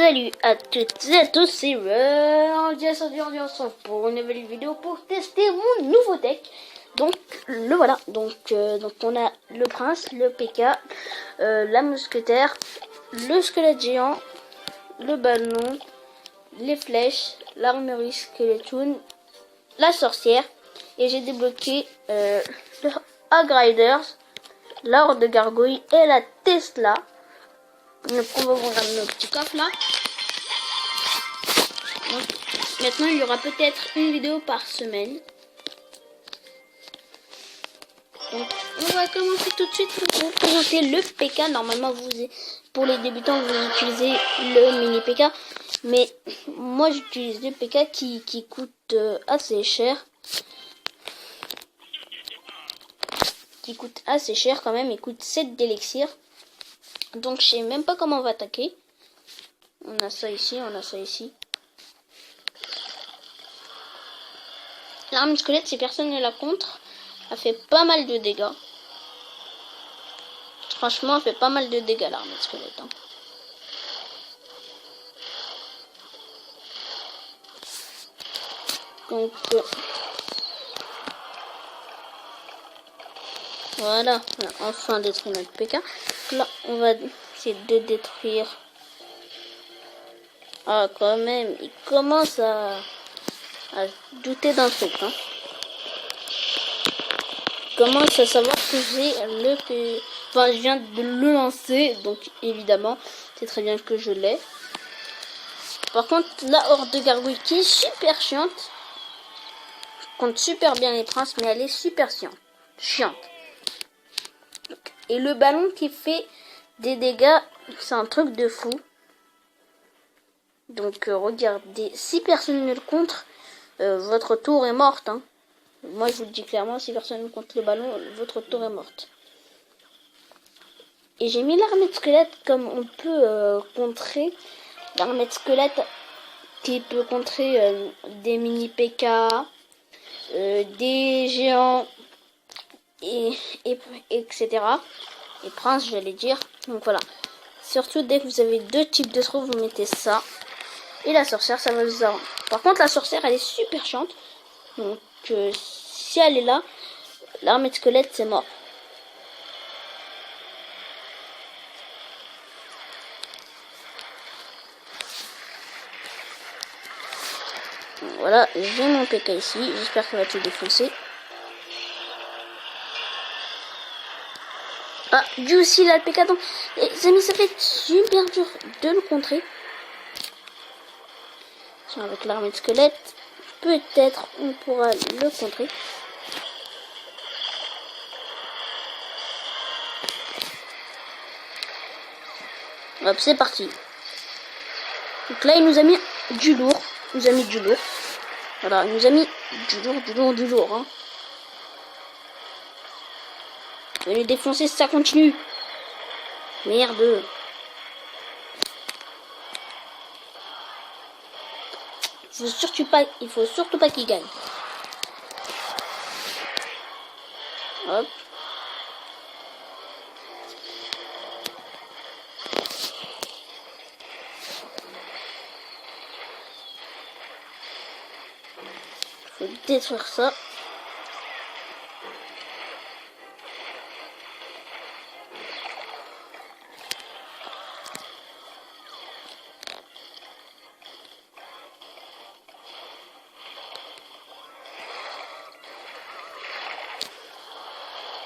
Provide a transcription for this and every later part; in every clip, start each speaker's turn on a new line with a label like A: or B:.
A: Salut à toutes et à tous, c'est aujourd'hui on se retrouve pour une nouvelle vidéo pour tester mon nouveau deck. Donc le voilà, donc on a le prince, le P.K., la mousquetaire, le squelette géant, le ballon, les flèches, l'armurerie skeleton, la sorcière, et j'ai débloqué le Hog Riders, la horde de gargouilles et la Tesla. Donc on va ouvrir nos petits coffres là. Donc, maintenant il y aura peut-être une vidéo par semaine. Donc on va commencer tout de suite pour vous présenter le P.K. Normalement pour les débutants vous utilisez le mini P.K. Mais moi j'utilise le P.K. qui coûte assez cher. Qui coûte assez cher quand même, il coûte 7 d'élixir. Donc je sais même pas comment on va attaquer. On a ça ici, on a ça ici. L'arme squelette, si personne ne la contre, elle fait pas mal de dégâts. Franchement, elle fait pas mal de dégâts l'arme squelette. Hein. Donc voilà, on a enfin détruit notre P.K. Là, on va essayer de détruire. Ah, quand même, il commence à douter d'un truc. Hein. Il commence à savoir que j'ai le P... Enfin, je viens de le lancer, donc évidemment, c'est très bien que je l'ai. Par contre, la horde de gargouilles qui est super chiante. Compte super bien les princes, mais elle est super chiante. Et le ballon qui fait des dégâts, c'est un truc de fou. Donc regardez, si personne ne le contre, votre tour est morte. Hein. Moi je vous le dis clairement, si personne ne contre le ballon, votre tour est morte. Et j'ai mis l'armée de squelette comme on peut contrer. L'armée de squelette qui peut contrer des mini P.K., des géants, etc. Et prince, j'allais dire. Donc voilà. Surtout dès que vous avez deux types de trous, vous mettez ça. Et la sorcière, ça va vous avoir. Par contre, la sorcière, elle est super chiante. Donc si elle est là, l'armée de squelette, c'est mort. Voilà, j'ai mon P.K. ici. J'espère qu'elle va tout défoncer. Ah, lui aussi, il a le P.K. Donc, les amis, ça fait super dur de le contrer. Avec l'armée de squelette, peut-être on pourra le contrer. Hop, c'est parti. Donc là, il nous a mis du lourd. Il nous a mis du lourd. Voilà, il nous a mis du lourd. Hein. Je vais le défoncer si ça continue. Merde. Il faut surtout pas qu'il gagne. Hop. Faut détruire ça.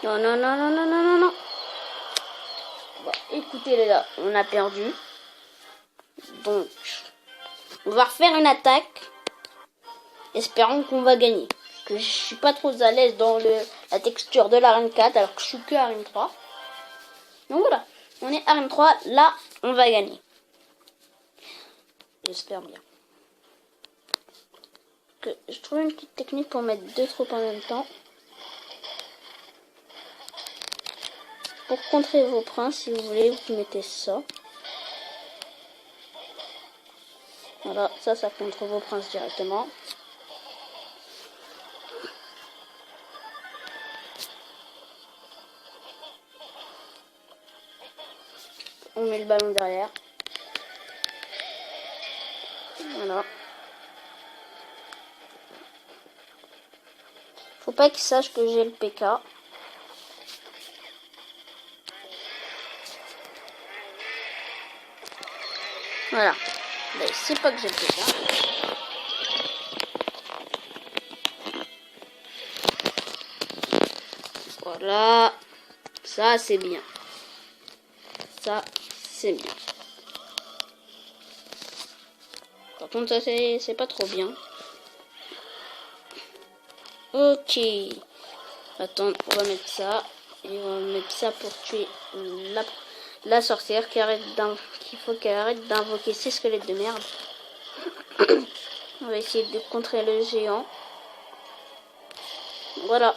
A: Non. Bon, écoutez les gars, on a perdu. Donc, on va refaire une attaque. Espérons qu'on va gagner. Parce que je suis pas trop à l'aise dans la texture de l'arène 4 alors que je suis que arène 3. Donc voilà, on est arène 3, là on va gagner. J'espère bien. Que je trouve une petite technique pour mettre deux troupes en même temps. Pour contrer vos princes, si vous voulez, vous mettez ça. Voilà, ça contre vos princes directement. On met le ballon derrière. Voilà. Faut pas qu'il sache que j'ai le PK. Voilà. Là, il sait pas que j'ai le PK. Voilà. Ça, c'est bien. Ça, c'est bien. Par contre, ça, c'est pas trop bien. Ok. Attends, on va mettre ça. Et on va mettre ça pour tuer la sorcière qu'il faut qu'elle arrête d'invoquer ces squelettes de merde. On va essayer de contrer le géant. Voilà.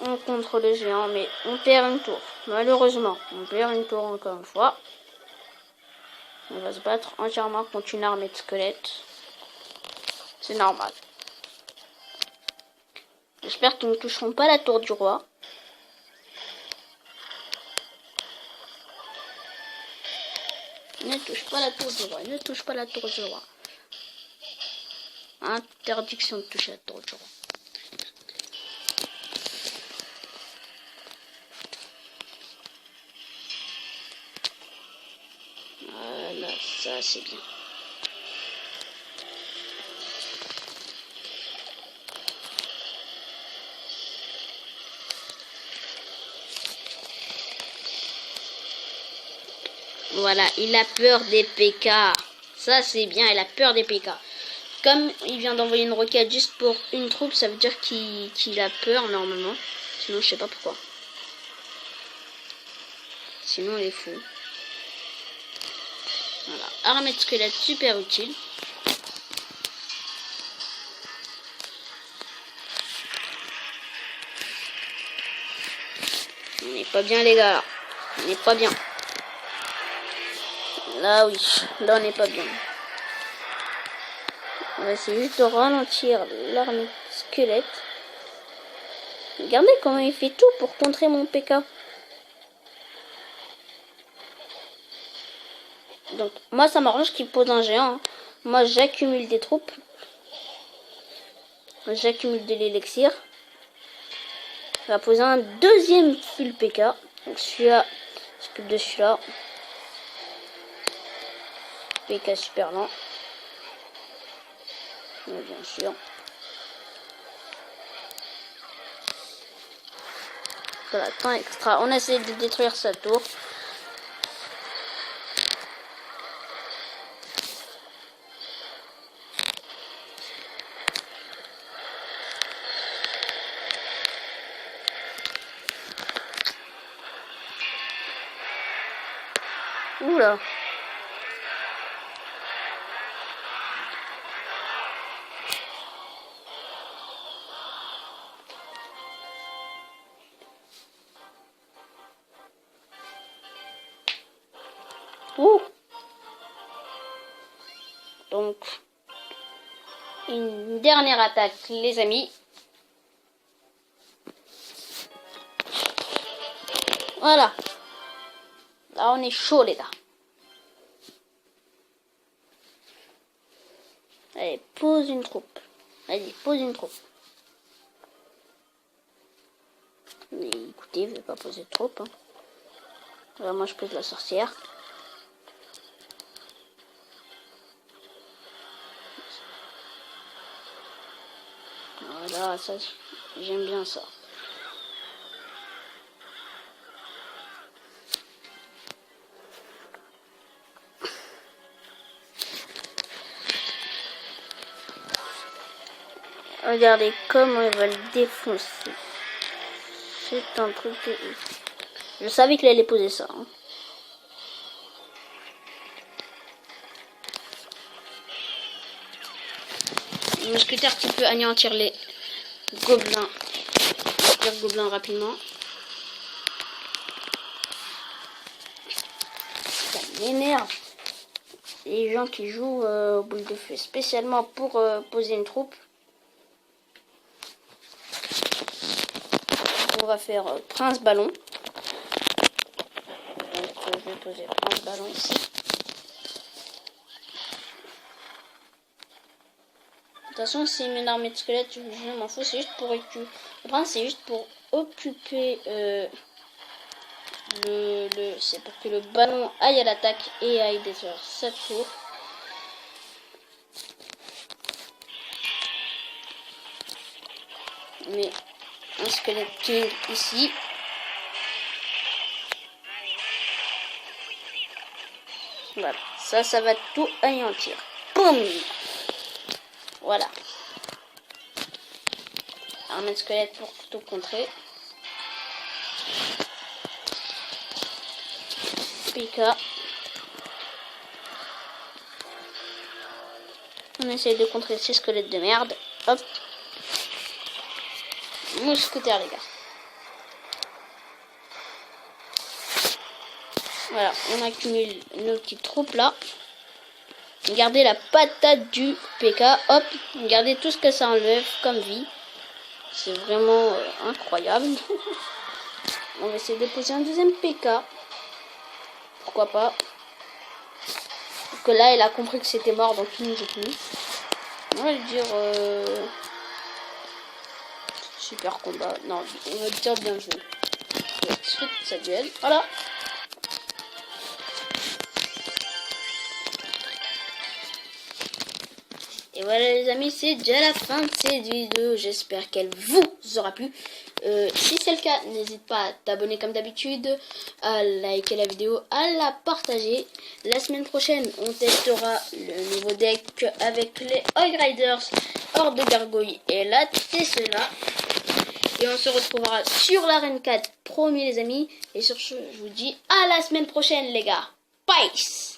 A: On contre le géant, mais on perd une tour. Malheureusement, on perd une tour encore une fois. On va se battre entièrement contre une armée de squelettes. C'est normal. J'espère qu'ils ne toucheront pas la tour du roi. Ne touche pas la tour du roi. Ne touche pas la tour du roi. Interdiction de toucher la tour du roi. Voilà, ça c'est bien. Voilà, il a peur des PK. Ça c'est bien, il a peur des PK. Comme il vient d'envoyer une roquette juste pour une troupe, ça veut dire qu'il a peur normalement. Sinon, je sais pas pourquoi. Sinon, il est fou. Voilà, armée de squelette super utile. On n'est pas bien, les gars. Là. On n'est pas bien. Là, oui. Là, on n'est pas bien. On va essayer juste de ralentir l'armée de squelette. Regardez comment il fait tout pour contrer mon PK. Donc, moi, ça m'arrange qu'il pose un géant. Hein. Moi, j'accumule des troupes. J'accumule de l'élixir. On va poser un deuxième full PK. Donc, celui-là, s'occupe de celui-là. PK super lent. Mais bien sûr. Voilà, temps extra. On essaie de détruire sa tour. Oula. Ouh. Donc, une dernière attaque, les amis. Voilà. Là, on est chaud, les gars. Allez, pose une troupe. Vas-y, pose une troupe. Mais écoutez, je vais pas poser de troupe. Hein. Alors, moi, je pose la sorcière. Voilà, ça, j'aime bien ça. Regardez comment il va le défoncer. C'est un truc de ouf. Je savais qu'il allait poser ça. Hein. Le mousquetaire qui peut anéantir les gobelins. Les gobelins rapidement. Ça m'énerve. Les gens qui jouent au boule de feu spécialement pour poser une troupe. On va faire Prince Ballon. Donc je vais poser Prince Ballon ici. façon, c'est une armée de squelettes, je m'en fous, c'est juste pour occuper. Le prince, c'est juste pour occuper c'est pour que le ballon aille à l'attaque et aille détruire sa tour. Mais un squelette king ici. Voilà, ça va tout anéantir. Boum. Voilà. Armée de squelette pour tout contrer. Pika. On essaye de contrer ces squelettes de merde. Hop. Mousquetaire, les gars. Voilà, on accumule nos petites troupes là. Regardez la patate du PK. Hop, regardez tout ce que ça enlève comme vie. C'est vraiment incroyable. On va essayer de poser un deuxième PK. Pourquoi pas. Parce que là, elle a compris que c'était mort, donc il ne joue plus. On va lui dire... super combat. Non, on va dire bien joué. Suite sa duel. Voilà. Et voilà les amis, c'est déjà la fin de cette vidéo. J'espère qu'elle vous aura plu. Si c'est le cas, n'hésite pas à t'abonner comme d'habitude, à liker la vidéo, à la partager. La semaine prochaine, on testera le nouveau deck avec les Hog Riders, Horde de Gargouille et la Tesla. Et on se retrouvera sur l'arène 4, promis les amis. Et sur ce, je vous dis à la semaine prochaine les gars. Peace!